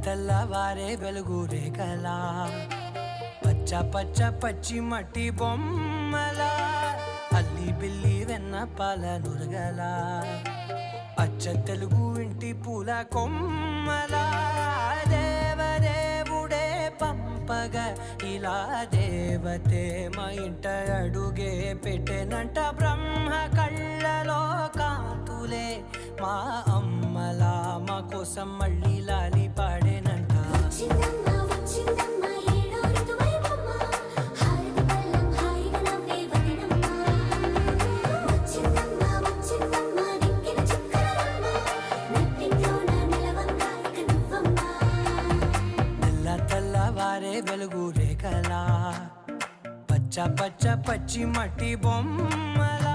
తెల్లవారే వెలుగు రేఖలా పచ్చ పచ్చ పచ్చి మట్టి బొమ్మలా అల్లి బిల్లి వెన్న పాల నురగలా అచ్చ తెలుగు ఇంటి పూల కొమ్మలా దేవదేవుడే పంపగ ఇలా దేవతే మా ఇంట అడుగే పెట్టెనంట బ్రహ్మ కళ్ళలో కాంతులే మా అమ్మలా మా కోసం మళ్ళీ లాలి పాడేనంట తెల్లవారే వెలుగు రేఖలా పచ్చ పచ్చ పచ్చి మట్టి బొమ్మలా